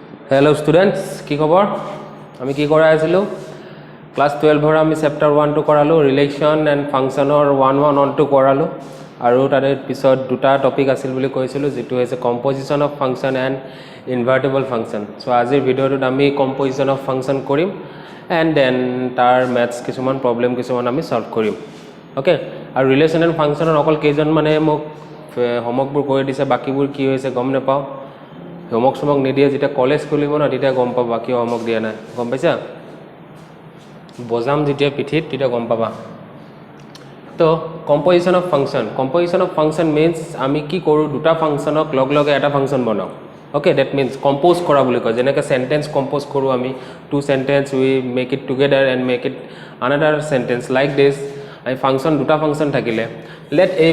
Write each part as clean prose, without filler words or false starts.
Hello students की खबर आमी की करा आছিলো क्लास 12 ৰ আমি চেপ্টাৰ 1 টো কৰালো ৰিলেশন এন্ড ফাংশনৰ 1 1 অন টো কৰালো আৰু তাৰে পিছত দুটা টপিক আছিল বুলি কৈছিলো যেটো হৈছে composition of function and invertible function so আজিৰ ভিডিওটোত আমি কম্পোজিশন অফ ফাংশন কৰিম এন্ড দেন তাৰ ম্যাথছ কিছুমান প্ৰবলেম কিছুমান আমি সলভ কৰিম ওকে আৰু ৰিলেশন এন্ড ফাংশনৰ অকল কেইজন মানে মোক হোমৱৰ্কবোৰ কৰি দিছে বাকিবোৰ কি হৈছে গম নাপাও হোমৱৰ্ক সমক নিদিয়ে যেটা কলেজ খুলিব না তেতিয়া গম পাবা বাকি হোমৱৰ্ক দিয়া নাই গম পাইছা বজাম যেতিয়া পিঠিত তেতিয়া গম পাবা তো কম্পোজিশন অফ ফাংশন মিন্স আমি কি কৰো দুটা ফাংশনক লগ লগে এটা ফাংশন বনাও okay that means compose কৰা বুলি কয় যেনেকৈ সেন্টেন্স কম্পোজ কৰো আমি two sentence we make it together and make it another sentence like this I function দুটা ফাংশন থাকিলে let a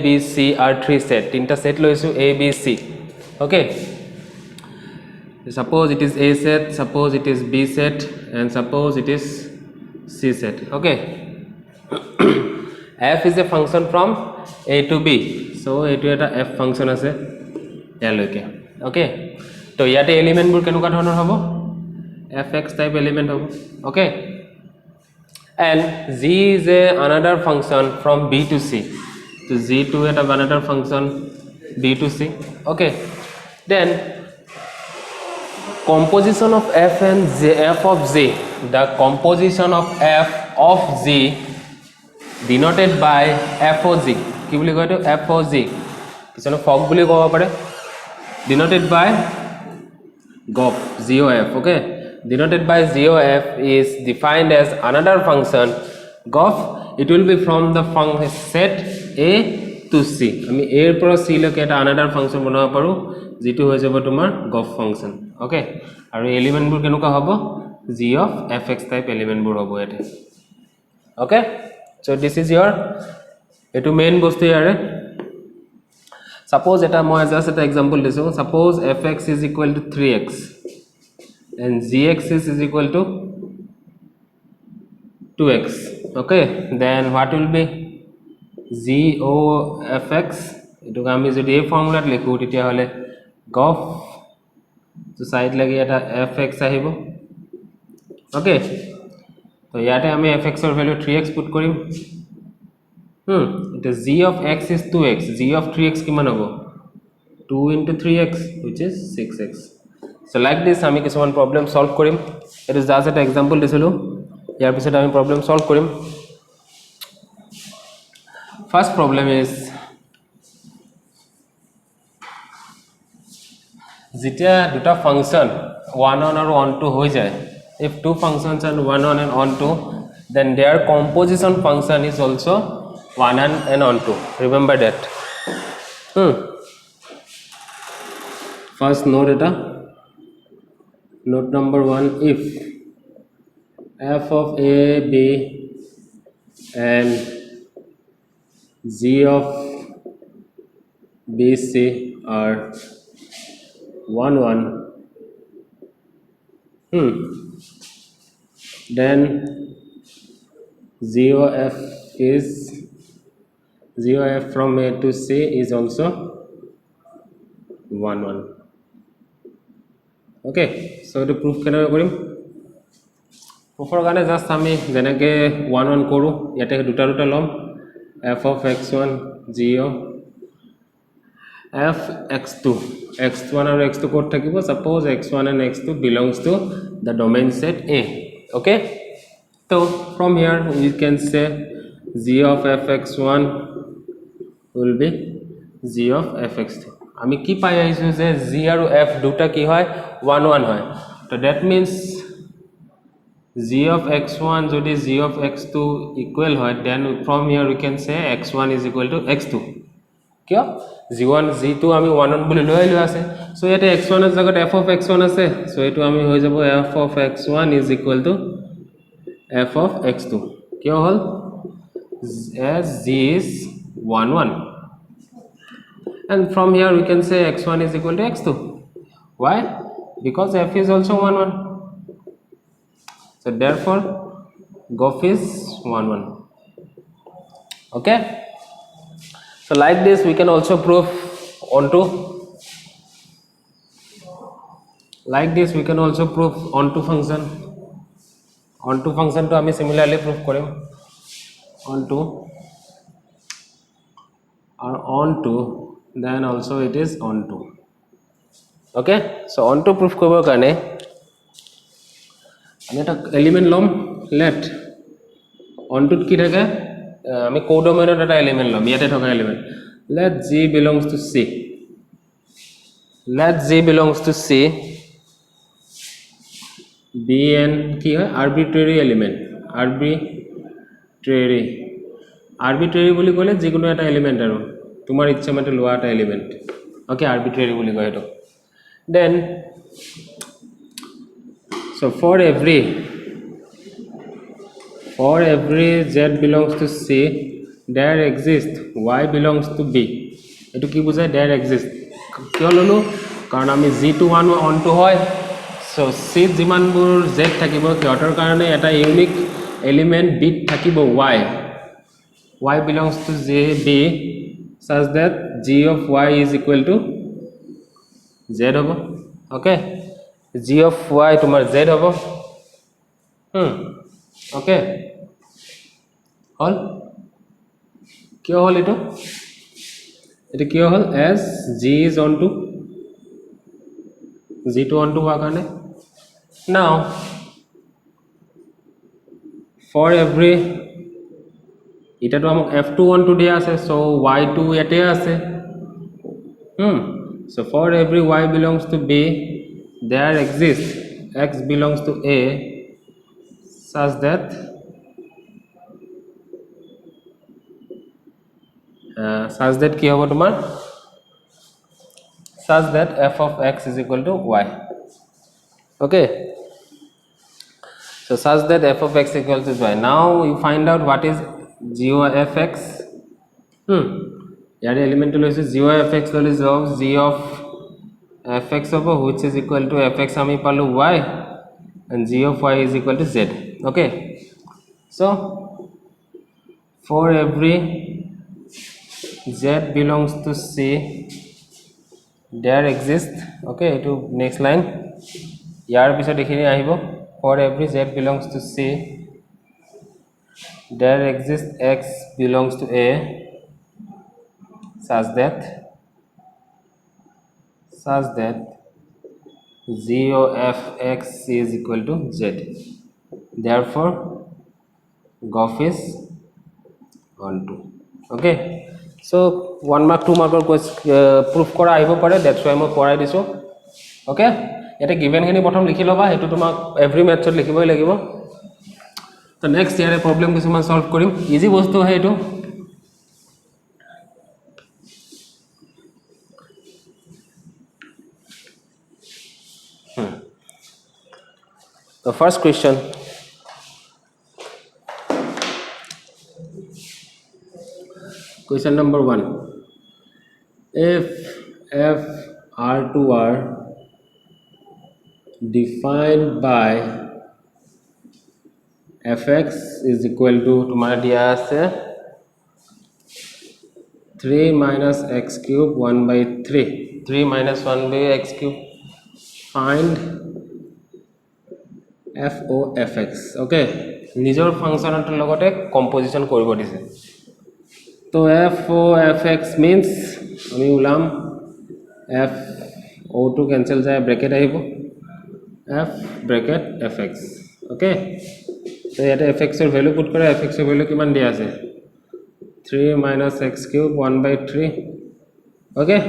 b c are three set তিনটা সেট লৈছো a b c okay suppose it is a set suppose it is b set and suppose it is c set okay f is a function from a to b so etu eta f function ase yaloke okay to yate element bur kenuka dhonor hobo fx type element hobo okay and z is another function from b to c so z to eta another function b to c okay then composition of f and z f of z the composition of f of z denoted by f of z ki boli koy to f of z kisono fog boli koba pare denoted by gof gof okay denoted by gof is defined as another function gof it will be from the function set a to c ami a er pora c loke eta another function banaba paru jitu hoy jabo tomar gof function okay aru element bur kenuka hobo g of fx type element bur hobo ete okay so this is your etu main bostu yare suppose eta moi just eta example disu suppose fx is equal to 3x and gx is equal to 2x okay then what will be gofx etu ami jodi ei formula likhu titia hole gof to side lagi eta fx ahibo okay to yate ami fx or value 3x put korim it is g of x is 2x g of 3x kiman hobo 2 into 3x which is 6x so like this ami kisoman problem solve korim it is just an example disilu yar pisot ami problem solve korim first problem is যেতিয়া দুটা function 1 on or on to হৈ যায় if two functions and 1 on and on to then their composition function is also 1 and on to remember that first note eta note number 1 if f of a b and g of b c are 1 1 then 0f is 0f from a to c is also 1 1 okay so to proof kena korim proof or gane just ami jenake 1 1 koru yate duta duta lom f of x1 0 f x2 x1 or x2 code thakibo suppose x1 and x2 belongs to the domain set a okay so from here we can say g of fx1 will be g of fx2 ami ki pai aisu je g aru f duta ki hoy 1 1 hoy so that means g of x1 jodi g of x2 equal hoy then from here we can say x1 is equal to x2 kya g1 g2 ami 1 1 boli loi ase so yate x1 er jagat f of x1 ase so etu ami hoy jabo f of x1 is equal to f of x2 kya hol as g is 1 1 and from here we can say x1 is equal to x2 why because f is also 1 1 so therefore gof is 1 1 okay so like this we can also prove onto Like this we can also prove onto function. Onto function to আমি similarly prove Karim onto or onto, then also it is onto. Okay, so onto proof কৰিবৰ কাৰণে আমি এটা element লম, let onto কি থাকে আমি কোডোমেইনত এটা এলিমেন্ট লম, ইয়াতে থকা element let g belongs to c, let g belongs to c be an কি হয় arbitrary element, arbitrary বুলি ক'লে যিকোনো এটা এলিমেন্ট আৰু তোমাৰ ইচ্ছা মতে লোৱা এটা এলিমেন্ট ওকে arbitrary বুলি কয় এটো then so for every z belongs to c there exists y belongs to b এটো কি বুজায় there exists কিয় ললো কাৰণ আমি g to 1 on to হয় so c যিমানবোৰ z থাকিব সিহঁতৰ কাৰণে এটা ইউনিক এলিমেন্ট b থাকিব y belongs to j b such that g of y is equal to z hobo okay g of y tomar z hobo okay hol kyo hol eto kyo hol as g is onto g to onto howa karone now for every এটা তো আমাক f2 onto দিয়া আছে so y2 এতে আছে so for every y belongs to b there exists x belongs to a such that কি হবে তোমার such that f of x is equal to y okay so such that f of x equal to y now you find out what is g of fx यार element লৈছে g of fx ললে g of fx হ'ব which is equal to fx আমি পালো y and g of y is equal to z okay so for every z belongs to c there exists okay to next line ইয়াৰ পিছত এখিনি আহিব for every z belongs to c there exists x belongs to a such that g of fx is equal to z therefore gof is onto okay so 1 mark 2 mark proof kora aibo pare that's why মই পঢ়াই দিছো okay এটা given খিনি প্ৰথম লিখি লবা হেতু তোমাক every method লিখিবই লাগিব তো নেক্সট ইয়াৰে প্ৰবলেম কিছুমান সলভ কৰিম ইজি বস্তু হয় এটো the first question question number 1 if f r to r defined by fx is equal to तुम्हारा दिया আছে 3 minus x cube 1 by 3 3 minus 1 by x cube find f o fx okay নিজৰ ফাংশনটোৰ লগতে composition কৰিব দিছে তো f o fx means আমি উলাম f o to cancel যায় ব্র্যাকেট আহিব f bracket fx okay so এটা fx এর ভ্যালু পুট করে fx এর ভ্যালু কিমান দিয়া আছে 3 minus x cube 1 by 3 okay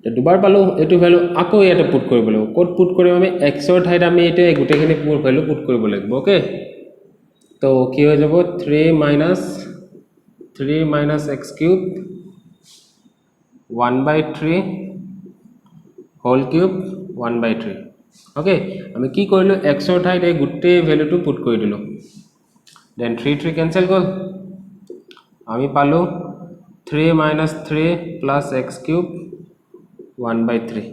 তো দুবার পালো এটো ভ্যালু আকো ইয়াতে পুট কৰিব লাগিব কোড পুট কৰিম আমি x ৰ ঠাইত আমি এটা গুটেখিনি ভ্যালু পুট কৰিব লাগিব okay তো কি হৈ যাব 3 minus x cube 1 by 3 whole cube 1 by 3 okay আমি কি কৰিলো x ৰ ঠাইত এই গুটে ভ্যালুটো পুট কৰি দিলো then 3 cancel গল আমি পালো 3 minus 3 plus x cube 1 by 3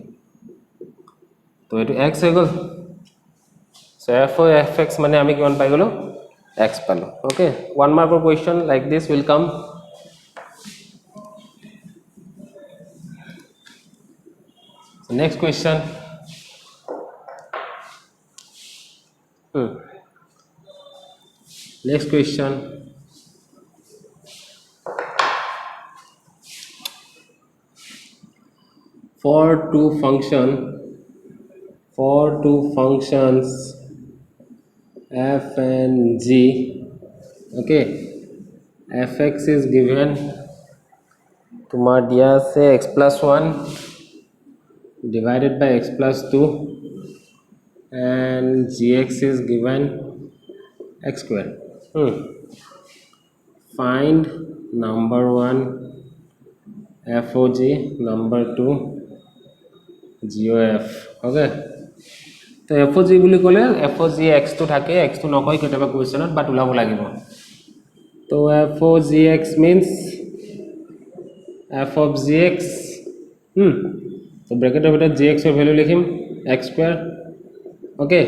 তো এটো x হৈ গল so f of fx মানে আমি কিমান পাই গলো x পালো okay one mark question like this will come Next question. Next question. For two functions f and g, okay, fx is given তোমার দিয়া আছে x plus 1 divided by x plus 2 and gx is given x square. Find number 1 FOG, number 2 GOF. Okay, তো FOG বুলি ক'লে FOG x টো থাকে, x টো নকয় কেতিয়াবা কুৱেশ্যনত but ওলাব লাগিব। তো FOGX means f of gx, তো ব্ৰেকেটৰ ভিতৰত gx ৰ ভ্যালু লিখিম x স্কয়াৰ। ওকে,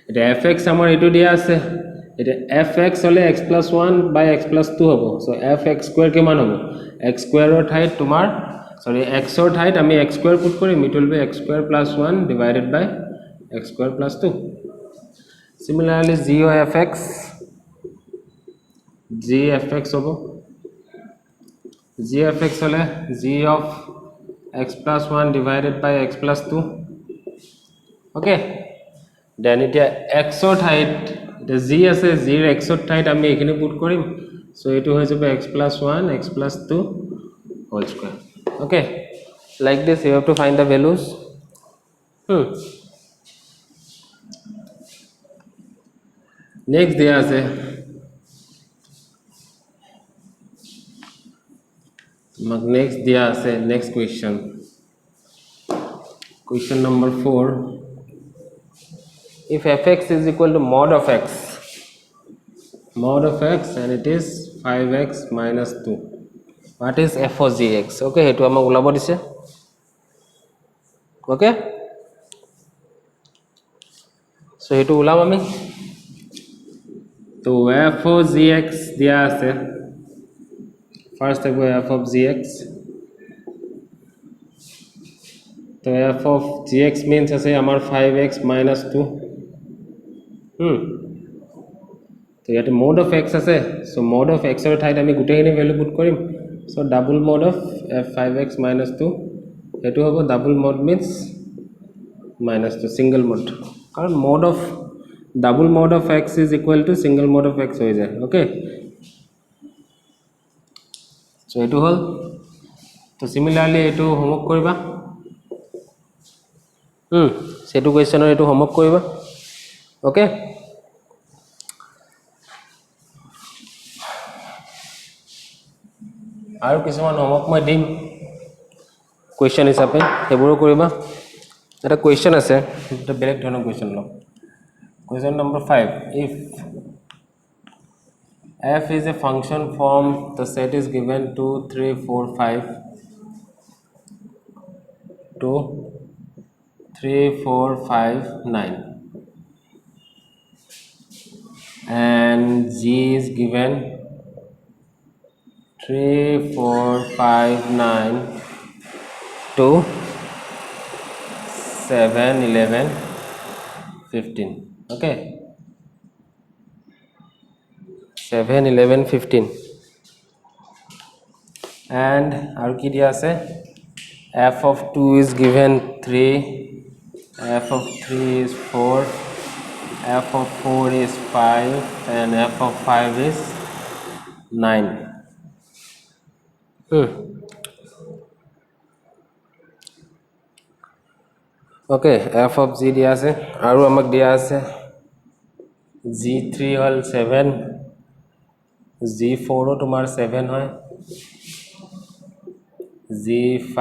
এটা fx আমাৰ এটো দিয়া আছে, এটা fx হলে x plus 1 by x plus 2 হ'ব। সো fx স্কয়াৰ কিমান হ'ব? x স্কয়াৰৰ ঠাইত তোমাৰ x ৰ ঠাইত আমি x square put Karim, it will be x square plus 1 divided by x square plus 2. Similarly, g of fx hobo, g of x hole g of x plus 1 divided by x plus 2. Okay, then it x or height the z as a z x or height ami ekhine put korim, so etu hoye jabe x plus 1 x plus 2 whole square. Okay, like this you have to find the values. Next there is a next question. Question number 4. If fx is equal to mod of x and it is 5x minus 2, what is f of gx? Okay, hetu amak ulabo dise. Okay, so hetu ulam ami. तो f of gx दिया আছে, first देखो f of gx, तो f of gx means আছে আমাৰ 5x minus 2, তো ইয়াতে mod of x আছে, so mod of x ৰ ঠাইত আমি গুটেইখিনি value put Karim, so double mod of f5x minus 2, এটো হ'ব double mod means minus 2 single mod, কাৰণ mod of double mod of x is equal to single mod of x হৈ যায়। Okay, so এটো হল, তো similarly এটো homework কৰিবা, সেটো কোৱেশ্চনৰ এটো হোমৱৰ্ক কৰিবা। ওকে, আৰু কিছুমান হোমৱৰ্ক মই দিম কোৱেশ্চন হিচাপে, সেইবোৰো কৰিবা। এটা কোৱেশ্চন আছে, এটা বেলেগ ধৰণৰ কোৱেশ্চন লম। Question number 5. If f is a function from the set is given 2, 3, 4, 5, 2, 3, 4, 5, 9, and g is given 3, 4, 5, 9 to 7, 11, 15. Okay, 7, 11, 15, and aru ki dia ase, f of 2 is given 3, f of 3 is 4, f of 4 is 5, and f of 5 is 9. Okay, f of g dia ase, aru amak dia ase g3 hol 7, g4 তোমার 7 হয়, g5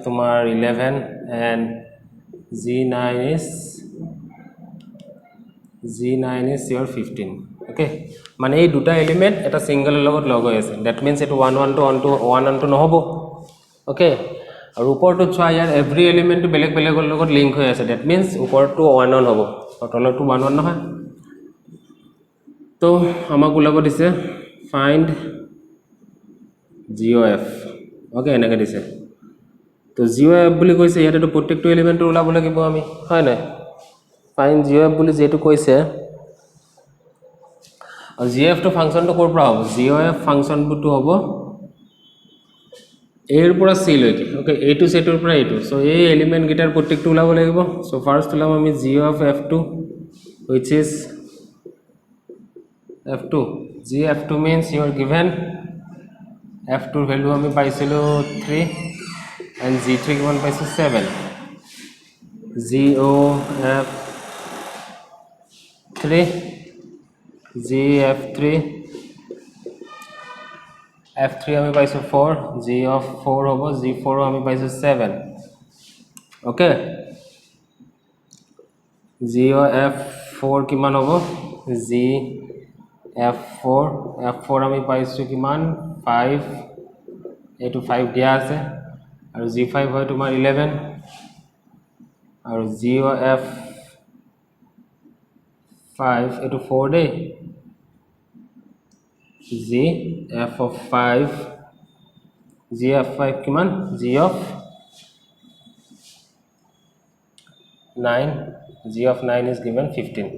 তোমার 11, and g9 is your 15. Okay, মানে এই দুটা element এটা single লগত log হৈ আছে, দ্যাট মিন্স এটো 1 1 to 1 1 to নহব। ওকে, আৰু ওপৰটো চোৱা ইয়াৰ এভৰি এলিমেন্ট বেলেগ বেলেগৰ লগত লিংক হৈ আছে, দ্যাট মিন্স ওপৰটো 1 1 হ'ব আৰু তলৰটো 1 1 নহয়। তো আমাক ওলাব দিছে find GOF. Okay, এনেকৈ দিছে তো জিঅ'এফ বুলি কৈছে ইয়াতেতো প্ৰত্যেকটো এলিমেণ্টটো ওলাব লাগিব আমি হয় নাই ফাইন জিঅ'এফ বুলি যেটো কৈছে আৰু জিঅ'এফটো ফাংচনটো ক'ৰ পৰা হ'ব জিঅ'এফ ফাংচনটো হ'ব এৰ পৰা চি লৈকে ওকে এইটো সেটৰ পৰা এইটো সো এই এলিমেন্ট গিটাৰ প্ৰত্যেকটো ওলাব লাগিব সো ফাৰ্স্ট ওলাম আমি g(f2) which is f2 g(f2) means you are given f2 value আমি পাইছিলো 3 and g3 কিমান পাইছো 7 g(f3) gf3 f3 আমি পাইছো 4 g of 4 হ'ব g4 আমি পাইছো 7 ওকে g of f4 কিমান হ'ব g f4 আমি পাইছো কিমান 5 এইটো 5 দিয়া আছে আৰু g5 হয় তোমাৰ 11 আৰু g of f5 এইটো 4 দেই g f of 5 g of 5 কিমান g of 9 g of 9 is given 15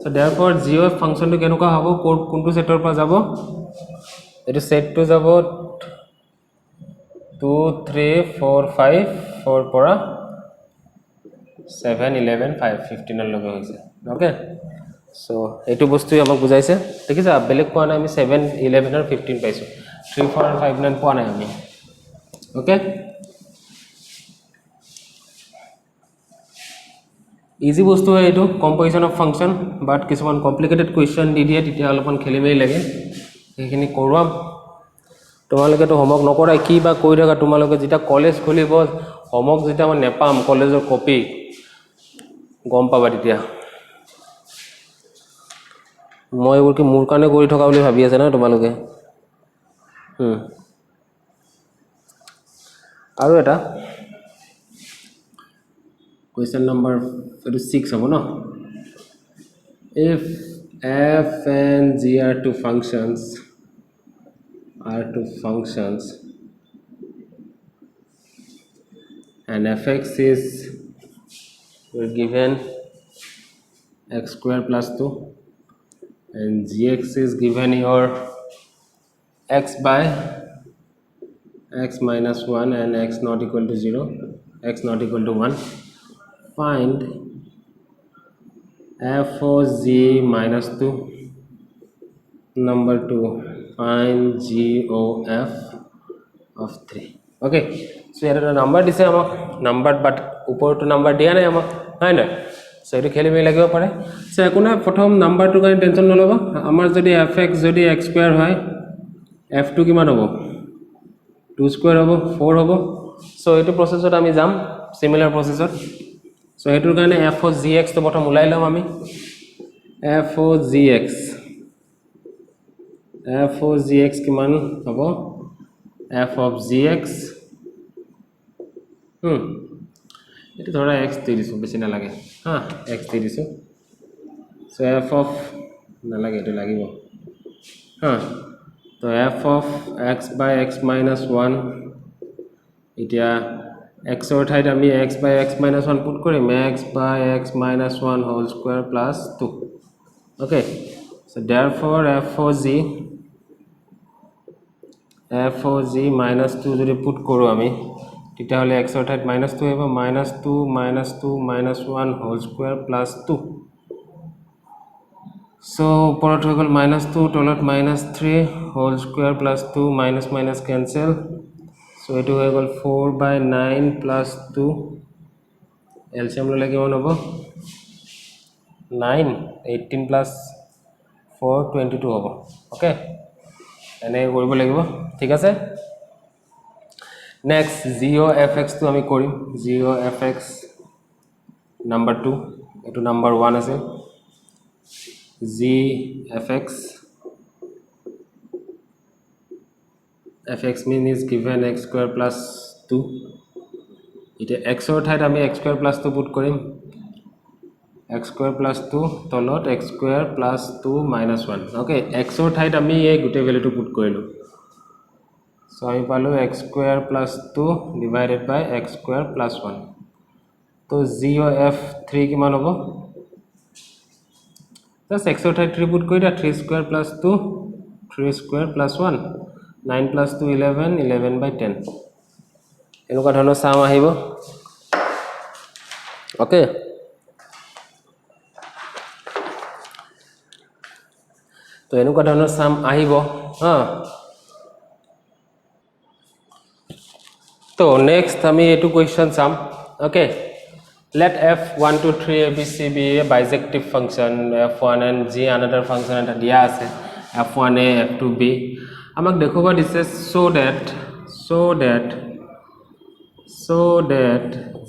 so therefore g of function to কেনেকুৱা হ'ব কোনটো সেটৰ পৰা যাব এটো সেট টু যাব 2 3 4 5 4 পৰা 7 11 5 15 লগে হৈছে ওকে সো এটো বস্তু আমাক বুজাইছে ঠিক আছে বেলেগ কোৱা নাই আমি 7 11 আৰু 15 পাইছো 3 4 আৰু 5 9 পোৱা নাই আমি ওকে ইজি বস্তু হয় এটো কম্পোজিশন অফ ফাংশন বাট কিছুমান কমপ্লিকেটেড কোৱেশ্চন দি দিয়ে তেতিয়া অলপমান খেলিমেই লাগে এইখিনি কৰোৱাম তোমালোকে তো হোমৱৰ্ক নকৰাই কি বা কৈ থাকা তোমালোকে যেটা কলেজ খুলিব হোমৱৰ্ক যেটা মই নেপাম কলেজৰ কপি গম পাবা তেতিয়া মই এইবোৰ কি মোৰ কাৰণে কৰি থকা বুলি ভাবি আছে না তোমালোকে আৰু এটা question number 6 হ'ব ন if f and g are two functions and fx is we're given x square plus 2 and gx is given your x by x minus 1 and x not equal to 0 x not equal to 1 find f of g minus 2 number 2 find g of f of 3 okay so here a number dise amak number but upor to number dia nai amak hai na so etu kheli mai lagibo pare so ekuna prothom number to kain tension noloba amar jodi fx jodi x square hoy f2 kiman hobo 2 square hobo 4 hobo so etu process ot ami jam similar process ot so etur karone f of gx to prothom ulai lam ami f of gx kiman hobo f of gx etu thora x di disu beshi na lage ha x di disu so f of na lage etu lagibo ha to f of x by x minus 1 itia x or thait ami x by x minus 1 put korim x by x minus 1 whole square plus 2 okay so therefore f of g minus 2 jodi put koru ami tita hole x or thait minus 2 hobo minus 2 minus 2 minus 1 whole square plus 2 so porot hogol minus 2 tolot minus 3 whole square plus 2 minus minus cancel so etu hogol 4 by 9 plus 2 LCM lo lagi on hobo 9 18 plus 4 22 hobo okay ene koribo lagibo thik ase next g of fx to ami korim g of fx number 2 etu number 1 ase g fx mean is given x square plus 2 ite x or thait ami x square plus 2 put korim x square plus 2 tolot x square plus 2 minus 1 okay x or thait ami ei gute value to put korilu so So I পালো x square plus 2 divided by x square plus 1. So g of f3 কিমান হ'ব just x ৰ ঠাইত 3 put কৰি দিয়া 3 square plus 2 3 square plus 1 9 plus 2 11 11 by 10 এনেকুৱা ধৰণৰ সাম আহিব ওকে তো এনেকুৱা ধৰণৰ সাম আহিব হা তো নেক্সট আমি এটো কোৱেশ্চন চাম ওকে let f1 2 3 abc be a bijective function f1 and g another function eta dia ase f1a f2b amak dekhoba dise so that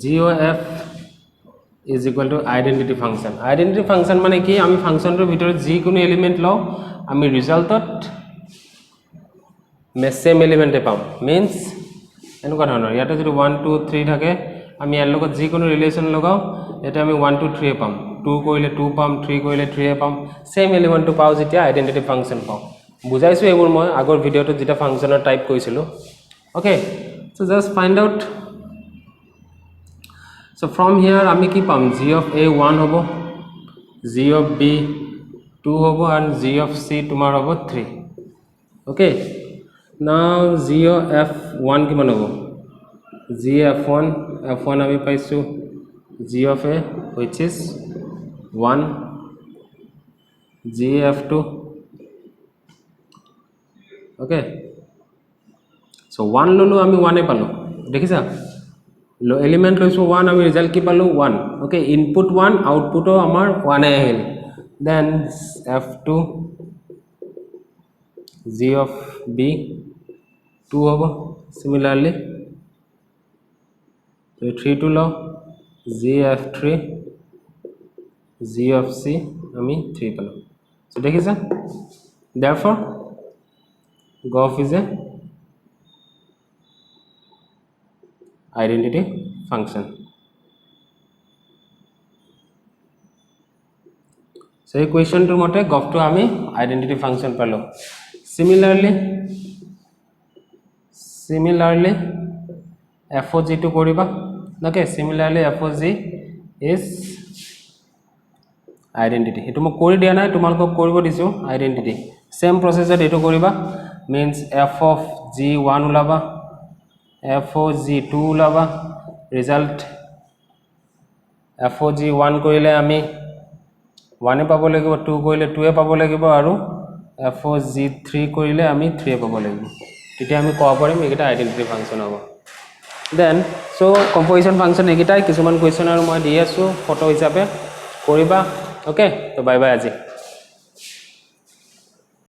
g of f is equal to identity function mane ki ami function tor bhitor g kono element law ami result ot same element e pam means এনুকা ধৰণৰ ইয়াতে যদি 1 2 3 থাকে আমি এর লগত যি কোনো relation লগাও এটা আমি 1 2 3 পাম 2 কইলে 2 পাম 3 কইলে 3 পাম সেম এলিমেন্ট পাও যেটা আইডেন্টিটি ফাংশন পাও বুজাইছো এবোৰ মই আগৰ ভিডিওটো যেটা ফাংশনৰ টাইপ কৈছিলো okay so just find out so from here আমি কি পাম g of a 1 হবো g of b 2 হবো and g of c তোমার হবো 3 ওকে now g of f1 কিমান হবো g f1 আমি পাইছো g of a which is 1 g f2 okay so 1 ললো আমি 1 এ পালো দেখিছা লো এলিমেন্ট লইছো 1 আমি রিজাল্ট কি পালো 1 okay input 1 output ও আমার 1 এ Ahil then f2 g of b 2 होगा similarly so 3 to law g f3 g of c আমি 3 পেলাম so দেখিছা therefore gof is a identity function so এই কোৱেশ্চনটোৰ মতে gof টো আমি identity function পালো similarly FOG to koriba okay similarly FOG is identity etu mo kori dia na tumalko koribo disu identity same process etu koriba means f of g1 ulaba f of g2 ulaba result f of g1 korile ami 1 e pabo lagibo 2 korile 2 e pabo lagibo aru f of g3 korile ami 3 e pabo lagibo তেতিয়া আমি কোৱা পাৰিম এটা identity function হ'ব দেন so composition function একিটাই কিছুমান question আৰু মই দি আছো ফটো হিচাপে কৰিবা ওকে তো বাই বাই আজি